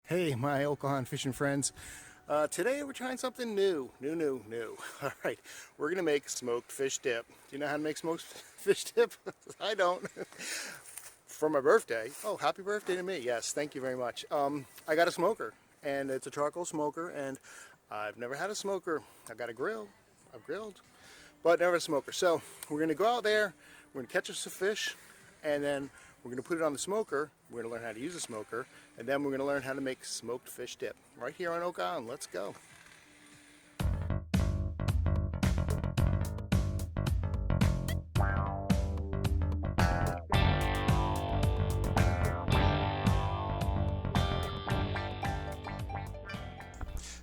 Hey, my Oklahoma fishing friends. Today we're trying something new. New. All right, we're gonna make smoked fish dip. Do you know how to make smoked fish dip? I don't. For my birthday. Oh, happy birthday to me. Yes, thank you very much. I got a smoker, and it's a charcoal smoker, and I've never had a smoker. I got a grill. I've grilled, but never a smoker. So we're gonna go out there. We're gonna catch us a fish, and then we're going to put it on the smoker. We're going to learn how to use the smoker, and then we're going to learn how to make smoked fish dip right here on Oak Island. Let's go.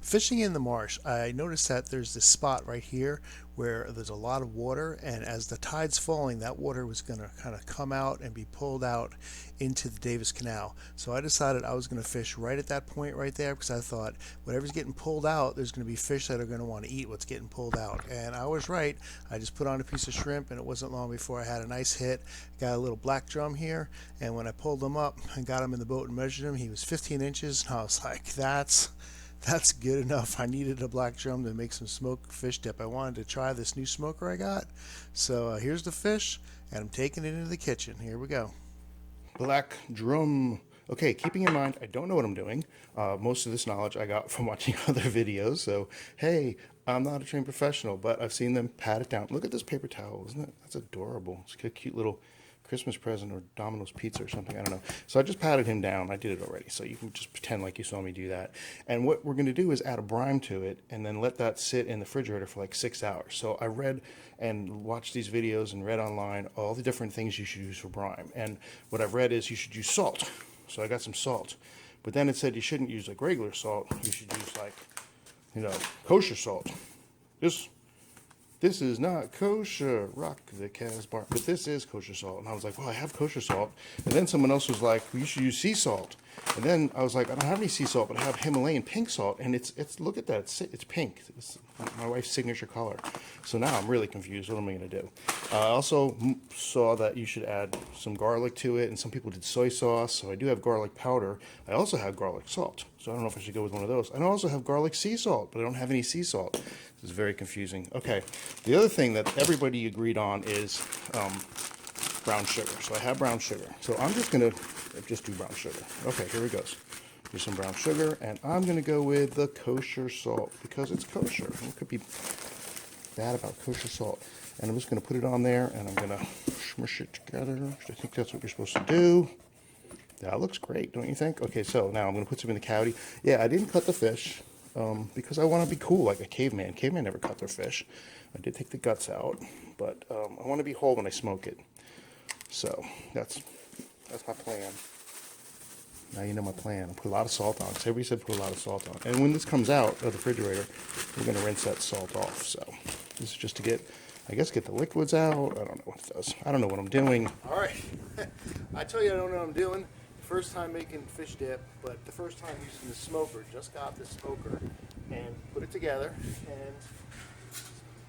Fishing in the marsh, I noticed that there's this spot right here where there's a lot of water, and as the tide's falling, that water was going to kind of come out and be pulled out into the Davis Canal. So I decided I was going to fish right at that point right there, because I thought whatever's getting pulled out, there's going to be fish that are going to want to eat what's getting pulled out. And I was right. I just put on a piece of shrimp, and it wasn't long before I had a nice hit. Got a little black drum here, and when I pulled him up and got him in the boat and measured him, he was 15 inches, and I was like, that's good enough. I needed a black drum to make some smoked fish dip. I wanted to try this new smoker I got. So here's the fish, and I'm taking it into the kitchen. Here we go. Black drum. Okay, keeping in mind, I don't know what I'm doing. Most of this knowledge I got from watching other videos. So, hey, I'm not a trained professional, but I've seen them pat it down. Look at this paper towel. Isn't it? That's adorable. It's a cute little Christmas present or Domino's pizza or something. I don't know. So I just patted him down. I did it already. So you can just pretend like you saw me do that. And what we're going to do is add a brine to it and then let that sit in the refrigerator for like 6 hours. So I read and watched these videos and read online all the different things you should use for brine. And what I've read is you should use salt. So I got some salt. But then it said you shouldn't use like regular salt. You should use like, kosher salt. This is not kosher, rock the Casbah, but this is kosher salt. And I was like, well, I have kosher salt. And then someone else was like, well, you should use sea salt. And then I was like, I don't have any sea salt, but I have Himalayan pink salt. And it's look at that, it's pink. It's my wife's signature color. So now I'm really confused. What am I going to do? I also saw that you should add some garlic to it, and some people did soy sauce. So I do have garlic powder. I also have garlic salt. So I don't know if I should go with one of those. And I also have garlic sea salt, but I don't have any sea salt. This is very confusing. Okay, the other thing that everybody agreed on is brown sugar. So I have brown sugar. So I'm just going to just do brown sugar. Okay, here it goes. Do some brown sugar, and I'm going to go with the kosher salt because it's kosher. What could be bad about kosher salt? And I'm just going to put it on there, and I'm going to smush it together. I think that's what you're supposed to do. That looks great, don't you think? Okay, so now I'm going to put some in the cavity. Yeah, I didn't cut the fish because I want to be cool like a caveman. Caveman never cut their fish. I did take the guts out, but I want to be whole when I smoke it. So that's my plan. Now you know my plan. Put a lot of salt on, because everybody said put a lot of salt on. And when this comes out of the refrigerator, we're going to rinse that salt off. So this is just to get the liquids out. I don't know what it does. I don't know what I'm doing. All right. I tell you I don't know what I'm doing. First time making fish dip, but the first time using the smoker. Just got the smoker and put it together. And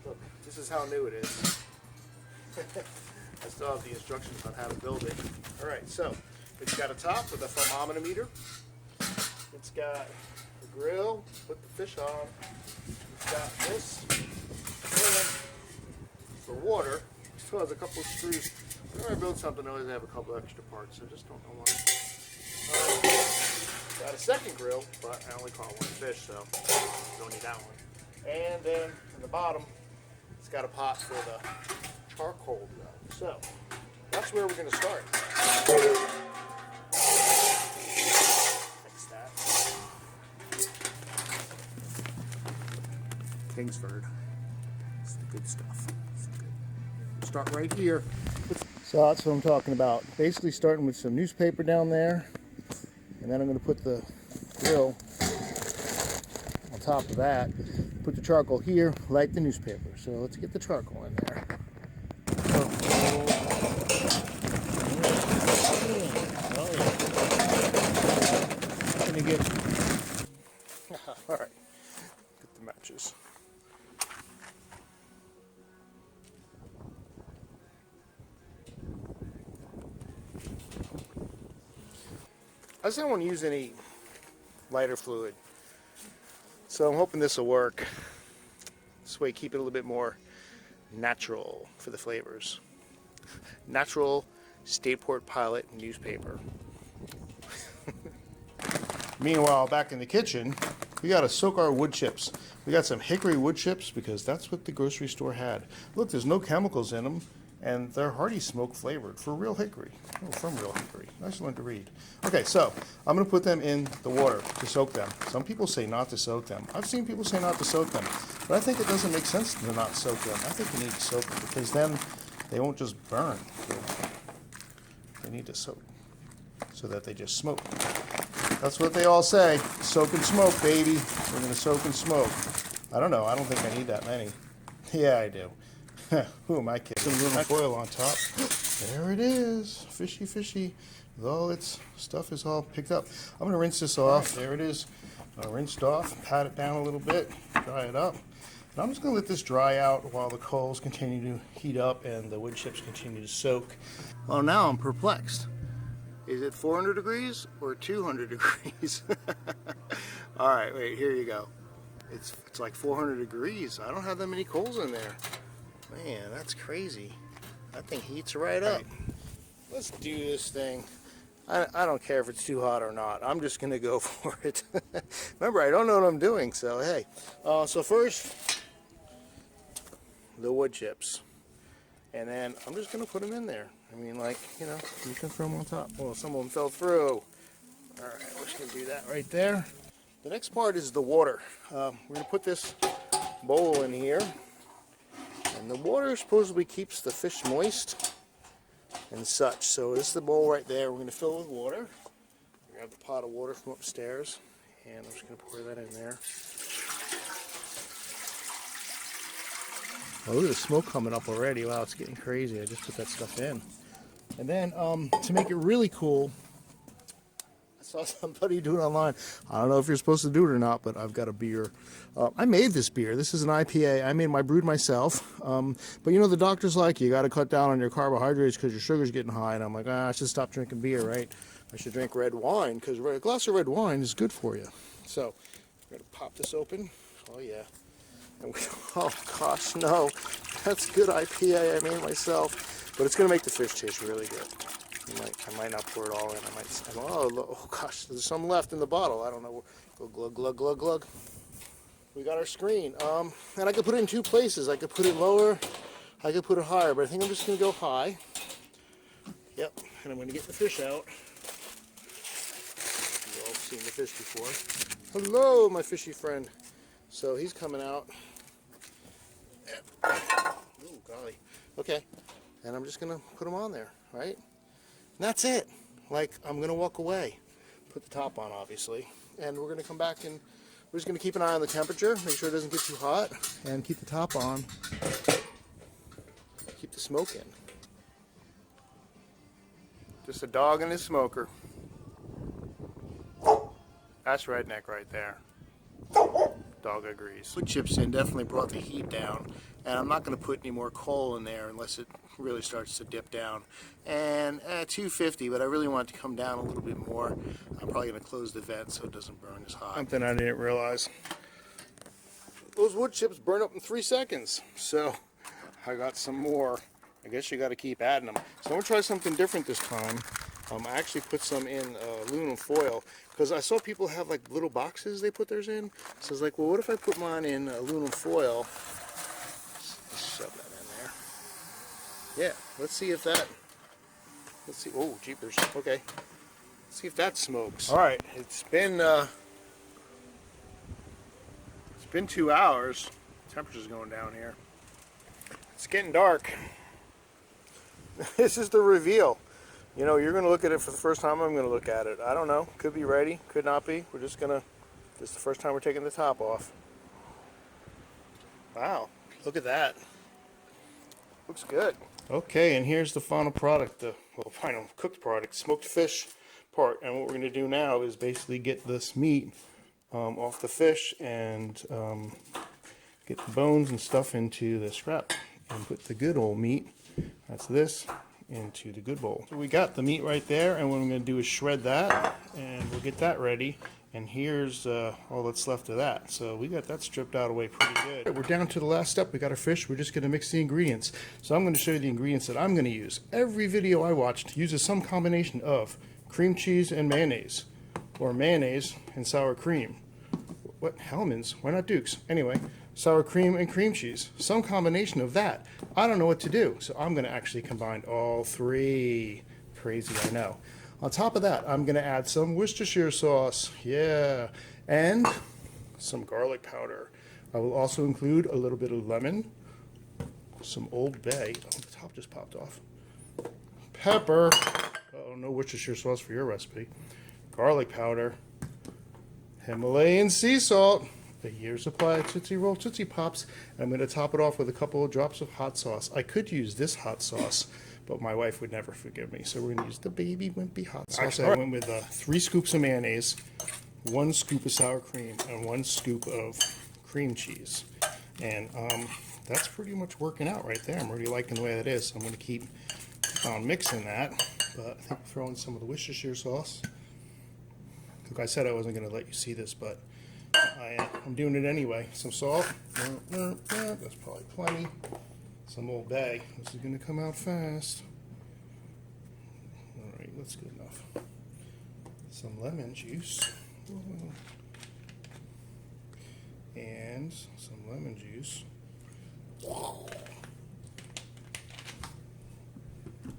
look, this is how new it is. I still have the instructions on how to build it. All right, so it's got a top with a thermometer. It's got the grill, put the fish on. It's got this and for water. It still has a couple of screws. Whenever I build something, I always have a couple extra parts. I just don't know why. Got a second grill, but I only caught one fish, so don't need that one. And then in the bottom, it's got a pot for the charcoal grill. So that's where we're going to start. Fix that. Kingsford. It's the good stuff. It's good. We'll start right here. So that's what I'm talking about. Basically starting with some newspaper down there. And then I'm going to put the grill on top of that. Put the charcoal here, light the newspaper. So let's get the charcoal in there. All right, get the matches. I just don't want to use any lighter fluid. So I'm hoping this will work. This way, keep it a little bit more natural for the flavors. Natural Stateport Pilot newspaper. Meanwhile, back in the kitchen, we got to soak our wood chips. We got some hickory wood chips because that's what the grocery store had. Look, there's no chemicals in them, and they're hearty smoke flavored for real hickory. Oh, from real hickory. Nice one to read. Okay, so I'm going to put them in the water to soak them. Some people say not to soak them. I've seen people say not to soak them, but I think it doesn't make sense to not soak them. I think you need to soak them because then they won't just burn. They need to soak so that they just smoke. That's what they all say. Soak and smoke, baby. We're going to soak and smoke. I don't know. I don't think I need that many. Yeah, I do. Who am I kidding? Some aluminum foil on top. There it is. Fishy, fishy. With all its stuff is all picked up. I'm going to rinse this off. There it is. Rinsed off. Pat it down a little bit. Dry it up. And I'm just going to let this dry out while the coals continue to heat up and the wood chips continue to soak. Well, now I'm perplexed. Is it 400 degrees or 200 degrees? All right, wait, here you go. It's like 400 degrees. I don't have that many coals in there. Man, that's crazy. That thing heats right up. Let's do this thing. I don't care if it's too hot or not. I'm just going to go for it. Remember, I don't know what I'm doing, so hey. So first, the wood chips. And then I'm just going to put them in there. I mean, like, you know, you can throw them on top. Well, some of them fell through. All right, we're just going to do that right there. The next part is the water. We're going to put this bowl in here. And the water supposedly keeps the fish moist and such. So this is the bowl right there. We're going to fill it with water. Grab the pot of water from upstairs. And I'm just going to pour that in there. Oh, look at the smoke coming up already. Wow, it's getting crazy. I just put that stuff in. And then, to make it really cool, I saw somebody do it online. I don't know if you're supposed to do it or not, but I've got a beer. I made this beer. This is an IPA. I made my brewed myself. But you know, the doctor's like, you got to cut down on your carbohydrates because your sugar's getting high. And I'm like, I should stop drinking beer, right? I should drink red wine because a glass of red wine is good for you. So, I'm going to pop this open. Oh, yeah. Oh gosh, no, that's good IPA I made myself, but it's going to make the fish taste really good. I might not pour it all in. Oh gosh, there's some left in the bottle. I don't know. Go glug, glug, glug, glug. We got our screen, and I could put it in two places. I could put it lower, I could put it higher, but I think I'm just going to go high. Yep, and I'm going to get the fish out. You've all seen the fish before. Hello, my fishy friend. So he's coming out. Oh, golly. Okay. And I'm just going to put him on there, right? And that's it. Like, I'm going to walk away. Put the top on, obviously. And we're going to come back and we're just going to keep an eye on the temperature. Make sure it doesn't get too hot. And keep the top on. Keep the smoke in. Just a dog and his smoker. That's redneck right there. Dog agrees. Wood chips in definitely brought the heat down, and I'm not going to put any more coal in there unless it really starts to dip down. And 250, but I really want it to come down a little bit more. I'm probably going to close the vent so it doesn't burn as hot. Something I didn't realize. Those wood chips burn up in 3 seconds, so I got some more. I guess you got to keep adding them. So I'm going to try something different this time. I actually put some in aluminum foil because I saw people have like little boxes they put theirs in. So I was like, well, what if I put mine in aluminum foil? Let's shove that in there. Yeah, let's see if that. Let's see. Oh, jeepers. Okay. Let's see if that smokes. All right. It's been 2 hours. Temperature's going down here. It's getting dark. This is the reveal. You know, you're going to look at it for the first time. I'm going to look at it. I don't know. Could be ready. Could not be. We're just going to... This is the first time we're taking the top off. Wow. Look at that. Looks good. Okay, and here's the final product. The final cooked product. Smoked fish part. And what we're going to do now is basically get this meat off the fish and get the bones and stuff into the scrap. And put the good old meat. That's this. Into the good bowl. So we got the meat right there, and what I'm going to do is shred that, and we'll get that ready, And here's all that's left of that. So we got that stripped out away pretty good. We're down to the last step. We got our fish. We're just going to mix the ingredients. So I'm going to show you the ingredients that I'm going to use. Every video I watched uses some combination of cream cheese and mayonnaise, or mayonnaise and sour cream. What? Hellmann's? Why not Duke's? Anyway, sour cream and cream cheese. Some combination of that. I don't know what to do. So I'm going to actually combine all three. Crazy, I know. On top of that, I'm going to add some Worcestershire sauce, yeah, and some garlic powder. I will also include a little bit of lemon, some Old Bay, oh, the top just popped off, pepper, oh, no Worcestershire sauce for your recipe, garlic powder, Himalayan sea salt, a year's supply of Tootsie Roll Tootsie Pops, and I'm going to top it off with a couple of drops of hot sauce. I could use this hot sauce, but my wife would never forgive me, so we're going to use the Baby Wimpy hot sauce. Actually, I went with 3 scoops of mayonnaise, 1 scoop of sour cream, and 1 scoop of cream cheese. And that's pretty much working out right there. I'm really liking the way that is, so I'm going to keep on mixing that. But I think I'll throw in some of the Worcestershire sauce. Look, I said I wasn't going to let you see this, but I'm doing it anyway. Some salt, that's probably plenty. Some Old Bay. This is going to come out fast. All right, that's good enough. Some lemon juice. And some lemon juice.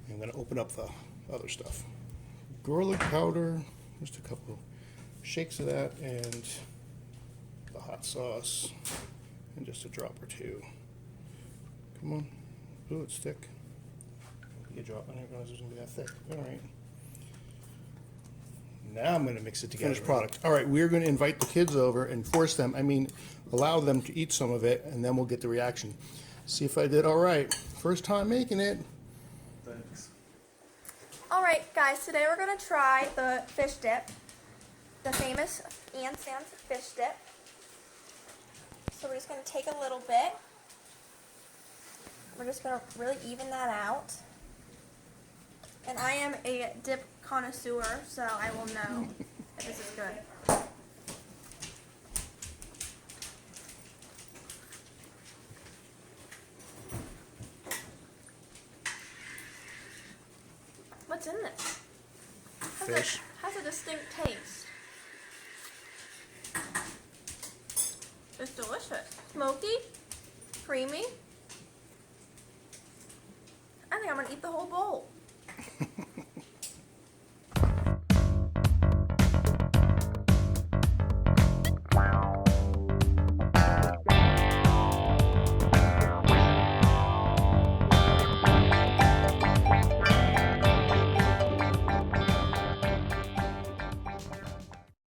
I'm going to open up the other stuff. Garlic powder, just a couple shakes of that, and the hot sauce, and just a drop or two. Come on. Ooh, it's thick. You drop. I didn't realize it was going to be that thick. All right. Now I'm going to mix it together. Finished product. All right, we're going to invite the kids over and force them, allow them to eat some of it, and then we'll get the reaction. See if I did all right. First time making it. Thanks. All right, guys, today we're going to try the fish dip, the famous Aunt Sam's fish dip. So we're just going to take a little bit. We're just going to really even that out. And I am a dip connoisseur, so I will know if this is good. What's in this? Fish. Has a distinct taste. It's delicious. Smoky, creamy. I think I'm going to eat the whole bowl.